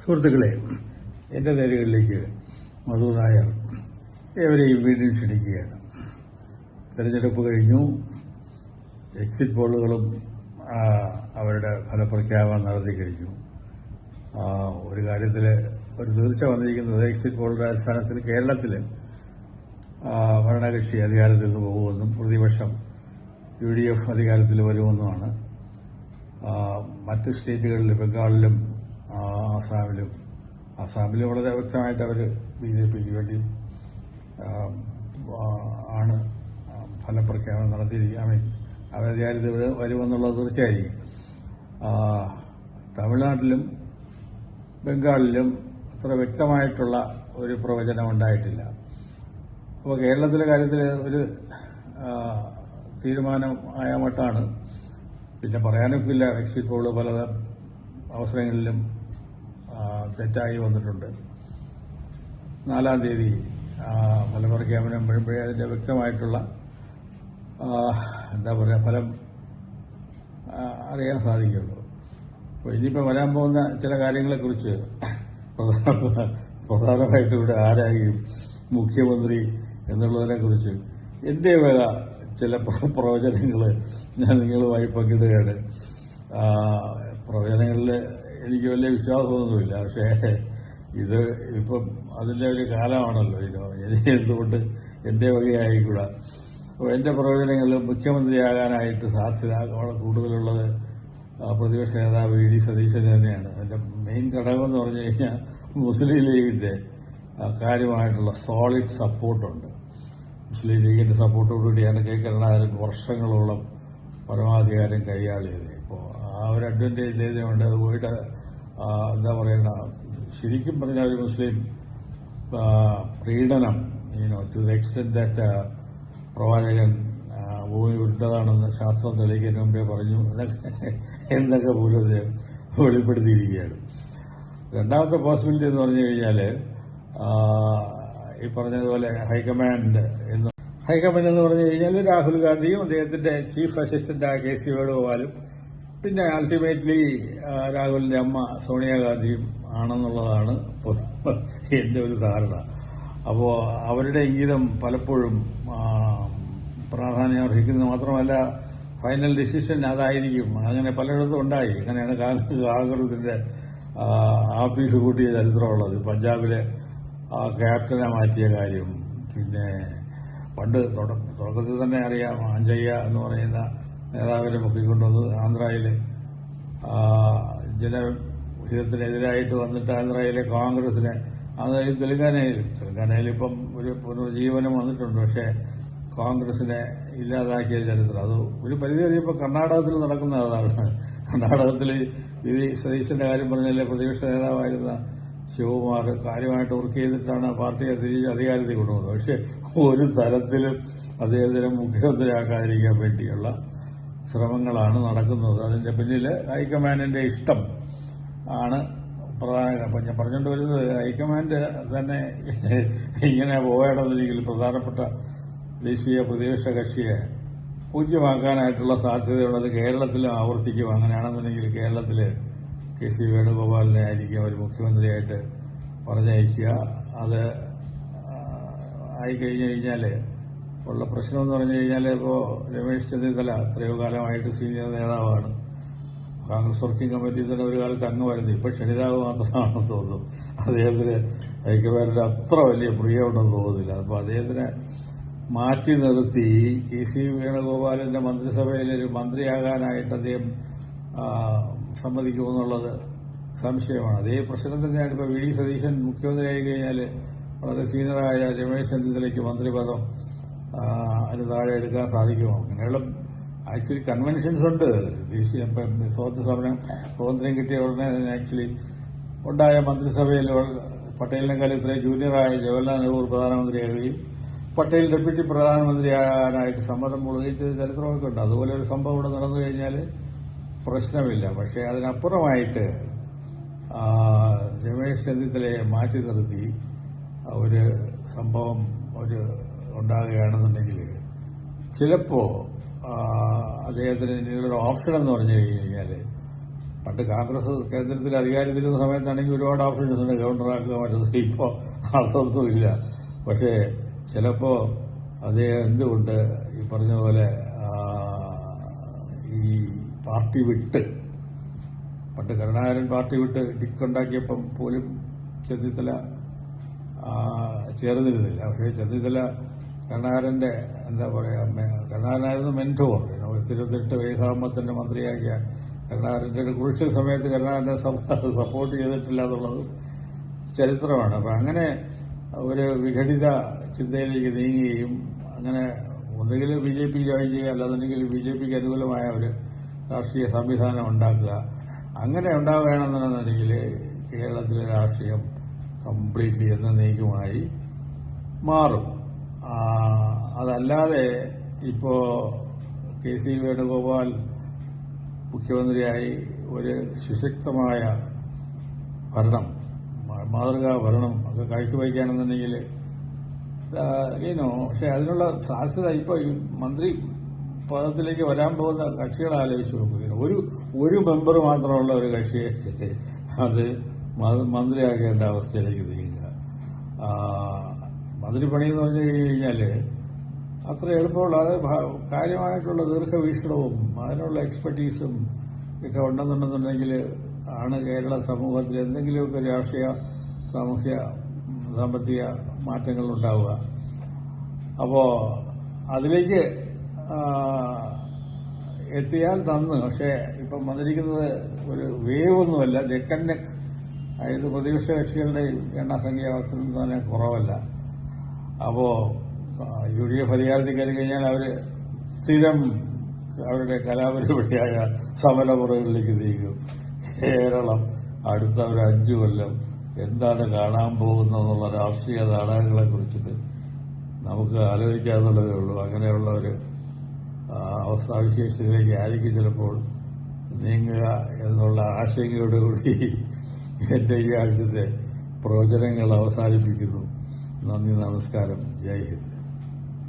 സുഹൃത്തുക്കളെ, എൻ്റെ നേരുകളിലേക്ക് മധു നായർ ഏവരെയും വീണ്ടും ക്ഷണിക്കുകയാണ്. തെരഞ്ഞെടുപ്പ് കഴിഞ്ഞു. എക്സിറ്റ് പോളുകളും അവരുടെ ഫലപ്രഖ്യാപനം നടത്തി കഴിഞ്ഞു. ഒരു കാര്യത്തിൽ ഒരു തീർച്ച വന്നിരിക്കുന്നത് എക്സിറ്റ് പോളുടെ അടിസ്ഥാനത്തിൽ കേരളത്തിൽ ഭരണകക്ഷി അധികാരത്തിൽ നിന്ന് പോകുമെന്നും പ്രതിപക്ഷം UDF അധികാരത്തിൽ വരുമെന്നുമാണ്. മറ്റ് സ്റ്റേറ്റുകളിൽ ബംഗാളിലും ആസാമിലും വളരെ വ്യക്തമായിട്ട് അവർ BJPക്ക് വേണ്ടി ആണ് ഫലപ്രഖ്യാപനം നടത്തിയിരിക്കുക. അവർ അധികാരത്തിൽ വരുമെന്നുള്ളത് തീർച്ചയായിരിക്കും. തമിഴ്നാട്ടിലും ബംഗാളിലും അത്ര വ്യക്തമായിട്ടുള്ള ഒരു പ്രവചനം ഉണ്ടായിട്ടില്ല. അപ്പോൾ കേരളത്തിലെ കാര്യത്തിൽ ഒരു തീരുമാനം ആയ മട്ടാണ്. പിന്നെ പറയാനൊക്കില്ല, എക്സിറ്റ് പോള് പല അവസരങ്ങളിലും തെറ്റായി വന്നിട്ടുണ്ട്. 4-ാം തീയതി ഫലപ്രഖ്യാപനം വരുമ്പോഴേ അതിൻ്റെ വ്യക്തമായിട്ടുള്ള ഫലം അറിയാൻ സാധിക്കുള്ളൂ. അപ്പോൾ ഇനിയിപ്പോൾ വരാൻ പോകുന്ന ചില കാര്യങ്ങളെക്കുറിച്ച് പ്രധാനമായിട്ടും ഇവിടെ ആരായും മുഖ്യമന്ത്രി എന്നുള്ളതിനെക്കുറിച്ച് എൻ്റെ വക ചില പ്രവചനങ്ങൾ ഞാൻ നിങ്ങളുമായി പങ്കിടുകയാണ്. പ്രവചനങ്ങളിൽ എനിക്ക് വലിയ വിശ്വാസമൊന്നുമില്ല, പക്ഷേ ഇപ്പം അതിൻ്റെ ഒരു കാലമാണല്ലോ. എന്തുകൊണ്ട് എൻ്റെ വകയായിക്കൂടാ. അപ്പോൾ എൻ്റെ പ്രവചനങ്ങളിൽ മുഖ്യമന്ത്രിയാകാനായിട്ട് സാധ്യത കൂടുതലുള്ളത് പ്രതിപക്ഷ നേതാവ് VD സതീശൻ തന്നെയാണ്. അതിൻ്റെ മെയിൻ ഘടകം എന്ന് പറഞ്ഞു കഴിഞ്ഞാൽ മുസ്ലിം ലീഗിൻ്റെ കാര്യമായിട്ടുള്ള സോളിഡ് സപ്പോർട്ടുണ്ട്. മുസ്ലിം ലീഗിൻ്റെ സപ്പോർട്ടോടുകൂടിയാണ് K കരുണാകരൻ വർഷങ്ങളോളം പരമാധികാരം കൈയാളിയത്. ഇപ്പോൾ ആ ഒരു അഡ്വാൻറ്റേജ് ചെയ്തുകൊണ്ട് അത് പോയിട്ട് ശരിക്കും പറഞ്ഞാൽ ഒരു മുസ്ലിം പ്രീണനം ടു ദ എക്സ്റ്റെന്റ് ദാറ്റ് പ്രവാചകൻ ഭൂമി ഉരുണ്ടതാണെന്ന് ശാസ്ത്രം തെളിയിക്കുന്നതിന് മുമ്പേ പറഞ്ഞു എന്നൊക്കെ പോലും വെളിപ്പെടുത്തിയിരിക്കുകയാണ്. രണ്ടാമത്തെ പോസിബിലിറ്റി എന്ന് പറഞ്ഞു കഴിഞ്ഞാൽ ഈ പറഞ്ഞതുപോലെ ഹൈക്കമാൻഡ് എന്ന് പറഞ്ഞു കഴിഞ്ഞാൽ രാഹുൽ ഗാന്ധിയും അദ്ദേഹത്തിന്റെ ചീഫ് അസിസ്റ്റന്റായ KC വേണുഗോപാലും പിന്നെ അൾട്ടിമേറ്റ്ലി രാഹുലിന്റെ അമ്മ സോണിയാഗാന്ധിയും ആണെന്നുള്ളതാണ് എൻ്റെ ഒരു ധാരണ. അപ്പോൾ അവരുടെ ഇംഗിതം പലപ്പോഴും പ്രാധാന്യം അർഹിക്കുന്നത് മാത്രമല്ല, ഫൈനൽ ഡിസിഷൻ അതായിരിക്കും. അങ്ങനെ പലയിടത്തും ഉണ്ടായി. അങ്ങനെയാണ് കാംഗ്രസിന്റെ ആഫീസ് കൂട്ടിയ ചരിത്രമുള്ളത്. പഞ്ചാബിലെ ക്യാപ്റ്റനെ മാറ്റിയ കാര്യം, പിന്നെ പണ്ട് തുടക്കത്തിൽ തന്നെ അറിയാം, ആഞ്ചയ്യ എന്ന് പറയുന്ന നേതാവിനെ പൊക്കിക്കൊണ്ടുവന്ന് ആന്ധ്രയിലെ ജനഹിതത്തിനെതിരായിട്ട് വന്നിട്ട് ആന്ധ്രയിലെ കോൺഗ്രസിനെ, അതായത് തെലങ്കാനയിൽ ഇപ്പം ഒരു പുനർജീവനം വന്നിട്ടുണ്ട്. പക്ഷേ കോൺഗ്രസിനെ ഇല്ലാതാക്കിയ ചരിത്രം അത് ഒരു പരിധി കഴിയുമ്പോൾ കർണാടകത്തിൽ നടക്കുന്ന അതാണ്. കർണാടകത്തിൽ VD സതീശന്റെ കാര്യം പറഞ്ഞാൽ പ്രതിപക്ഷ നേതാവായിരുന്ന ശിവകുമാർ കാര്യമായിട്ട് വർക്ക് ചെയ്തിട്ടാണ് പാർട്ടിയെ തിരിച്ച് അധികാരത്തിൽ കൊണ്ടുപോകുന്നത്. പക്ഷെ ഒരു തരത്തിലും അദ്ദേഹത്തിനെ മുഖ്യമന്ത്രിയാക്കാതിരിക്കാൻ വേണ്ടിയുള്ള ശ്രമങ്ങളാണ് നടക്കുന്നത്. അതിന്റെ പിന്നിൽ ഹൈക്കമാൻഡിന്റെ ഇഷ്ടം ആണ് പ്രധാന. അപ്പം ഞാൻ പറഞ്ഞുകൊണ്ട് വരുന്നത്, ഹൈക്കമാൻഡ് തന്നെ ഇങ്ങനെ പോകേണ്ടതെങ്കിൽ പ്രധാനപ്പെട്ട ദേശീയ പ്രതിപക്ഷ കക്ഷിയെ പൂജ്യമാക്കാനായിട്ടുള്ള സാധ്യതയുള്ളത് കേരളത്തിലും ആവർത്തിക്കും. അങ്ങനെയാണെന്നുണ്ടെങ്കിൽ കേരളത്തിൽ KC വേണുഗോപാലിനെ ആയിരിക്കും അവർ മുഖ്യമന്ത്രിയായിട്ട് പറഞ്ഞയക്കുക. അത് ആയിക്കഴിഞ്ഞു കഴിഞ്ഞാൽ ഉള്ള പ്രശ്നമെന്ന് പറഞ്ഞു കഴിഞ്ഞാൽ, ഇപ്പോൾ രമേശ് ചെന്നിത്തല എത്രയോ കാലമായിട്ട് സീനിയർ നേതാവാണ്. കോൺഗ്രസ് വർക്കിംഗ് കമ്മിറ്റി തന്നെ ഒരു കാലത്ത് അംഗമായിരുന്നു. ഇപ്പോൾ ക്ഷണിതാവ് മാത്രമാണെന്ന് തോന്നുന്നു. അദ്ദേഹത്തിന് ഹൈക്കമാൻഡിന് അത്ര വലിയ പ്രിയമുണ്ടെന്ന് തോന്നുന്നില്ല. അപ്പോൾ അദ്ദേഹത്തിനെ മാറ്റി നിർത്തി KC വേണുഗോപാലിന്റെ മന്ത്രിസഭയിലൊരു മന്ത്രിയാകാനായിട്ട് അദ്ദേഹം സമ്മതിക്കുമെന്നുള്ളത് സംശയമാണ്. അതേ പ്രശ്നം തന്നെയാണ് ഇപ്പോൾ VD സതീശൻ മുഖ്യമന്ത്രിയായി കഴിഞ്ഞാൽ വളരെ സീനിയറായ രമേശ് ചെന്നിത്തലയ്ക്ക് മന്ത്രിപദം അതിന് താഴെ എടുക്കാൻ സാധിക്കുമോ? അങ്ങനെയുള്ള ആക്ച്വലി കൺവെൻഷൻസ് ഉണ്ട്. ദേശീയ സ്വാതന്ത്ര്യം കിട്ടിയ ഉടനെ തന്നെ ആക്ച്വലി ഉണ്ടായ മന്ത്രിസഭയിൽ പട്ടേലിനെക്കാളും ഇത്രയും ജൂനിയറായ ജവഹർലാൽ നെഹ്റു പ്രധാനമന്ത്രിയാകുകയും പട്ടേൽ ഡെപ്യൂട്ടി പ്രധാനമന്ത്രിയാകാനായിട്ട് സമ്മതം മൂളുകയും ചെയ്ത ചരിത്രമൊക്കെ ഉണ്ട്. അതുപോലെ ഒരു സംഭവം ഇവിടെ നടന്നു കഴിഞ്ഞാൽ പ്രശ്നമില്ല. പക്ഷേ അതിനപ്പുറമായിട്ട് രമേശ് ചെന്നിത്തലയെ മാറ്റി നിർത്തി ഒരു സംഭവം ഉണ്ടാകുകയാണെന്നുണ്ടെങ്കിൽ ചിലപ്പോൾ അദ്ദേഹത്തിന് ഇനിയുള്ളൊരു ഓപ്ഷൻ എന്ന് പറഞ്ഞു കഴിഞ്ഞാൽ പണ്ട് കോൺഗ്രസ് കേന്ദ്രത്തിൽ അധികാരത്തിലിരുന്ന സമയത്താണെങ്കിൽ ഒരുപാട് ഓപ്ഷൻസ് ഉണ്ട്, ഗവർണറാക്കുക പറ്റുന്നത്. ഇപ്പോൾ അതൊന്നുമില്ല. പക്ഷേ ചിലപ്പോൾ അദ്ദേഹം എന്തുകൊണ്ട് ഈ പറഞ്ഞ പോലെ ഈ പാർട്ടി വിട്ട്, പണ്ട് കരുണാകരൻ പാർട്ടി വിട്ട് ഡിക്കുണ്ടാക്കിയപ്പം പോലും ചെന്നിത്തല ചേർന്നിരുന്നില്ല. പക്ഷേ ചെന്നിത്തല കരുണാകരൻ്റെ എന്താ പറയുക, കരുണാകരനായിരുന്നു മെൻറ്റോർ. തിരുവനന്തപുരത്ത് വയസ്സാകുമ്പോൾ തന്നെ മന്ത്രിയാക്കിയ കരുണാകരൻ്റെ ഒരു ക്രൂഷ്യൽ സമയത്ത് കരുണാകരനെ സപ്പോർട്ട് ചെയ്തിട്ടില്ല എന്നുള്ളത് ചരിത്രമാണ്. അപ്പം അങ്ങനെ ഒരു വിഘടിത ചിന്തയിലേക്ക് നീങ്ങുകയും അങ്ങനെ ഒന്നുകിൽ BJP ജോയിൻ ചെയ്യുക, അല്ലാന്നുണ്ടെങ്കിൽ BJPക്ക് അനുകൂലമായ ഒരു രാഷ്ട്രീയ സംവിധാനം ഉണ്ടാക്കുക. അങ്ങനെ ഉണ്ടാവുകയാണെന്നുണ്ടെങ്കിൽ കേരളത്തിലെ രാഷ്ട്രീയം കംപ്ലീറ്റ്ലി എന്നേക്കുമായി മാറും. അതല്ലാതെ ഇപ്പോൾ KC വേണുഗോപാൽ മുഖ്യമന്ത്രിയായി ഒരു സുശക്തമായ ഭരണം, മാതൃകാ ഭരണം ഒക്കെ കാഴ്ചവയ്ക്കുകയാണെന്നുണ്ടെങ്കിൽ പക്ഷെ അതിനുള്ള സാധ്യത ഇപ്പോൾ ഈ മന്ത്രി പദത്തിലേക്ക് വരാൻ പോകുന്ന കക്ഷികളെ ആലോചിച്ച് നോക്കുകയാണ്. ഒരു മെമ്പർ മാത്രമുള്ള ഒരു കക്ഷിയെ അത് മന്ത്രിയാക്കേണ്ട അവസ്ഥയിലേക്ക് നീങ്ങുക. മന്ത്രിപ്പണി എന്ന് പറഞ്ഞു കഴിഞ്ഞാൽ അത്ര എളുപ്പമുള്ള, അത് കാര്യമായിട്ടുള്ള ദീർഘവീക്ഷണവും അതിനുള്ള എക്സ്പെർട്ടീസും ഒക്കെ ഉണ്ടെന്നുണ്ടെന്നുണ്ടെങ്കിൽ ആണ് കേരള സമൂഹത്തിൽ എന്തെങ്കിലുമൊക്കെ രാഷ്ട്രീയ, സാമൂഹ്യ, സാമ്പത്തിക മാറ്റങ്ങൾ ഉണ്ടാവുക. അപ്പോൾ അതിലേക്ക് എത്തിയാൽ നന്ന്. പക്ഷേ ഇപ്പം വന്നിരിക്കുന്നത് ഒരു വേവ് ഒന്നുമല്ല, നെക്ക് ആൻഡ് നെക്ക്. അതായത് പ്രതിപക്ഷ കക്ഷികളുടെയും എണ്ണസംഖ്യ തന്നെ കുറവല്ല. അപ്പോൾ UDF അധികാരത്തിൽ കയറി കഴിഞ്ഞാൽ അവർ സ്ഥിരം അവരുടെ കലാപരിപാടിയായ സമരമുറകളിലേക്ക് നീങ്ങും. കേരളം അടുത്ത ഒരു 5 കൊല്ലം എന്താണ് കാണാൻ പോകുന്നതെന്നുള്ള രാഷ്ട്രീയ നാടകങ്ങളെ കുറിച്ചിട്ട് നമുക്ക് ആലോചിക്കാന്നുള്ളതേ ഉള്ളൂ. അങ്ങനെയുള്ള ഒരു അവസ്ഥാവിശേഷത്തിലേക്ക് ആയിരിക്കും ചിലപ്പോൾ നീങ്ങുക എന്നുള്ള ആശങ്കയോടുകൂടി എൻ്റെ ഈ ആഴ്ചത്തെ പ്രവചനങ്ങൾ അവസാനിപ്പിക്കുന്നു. നന്ദി, നമസ്കാരം, ജയ് ഹിന്ദ്.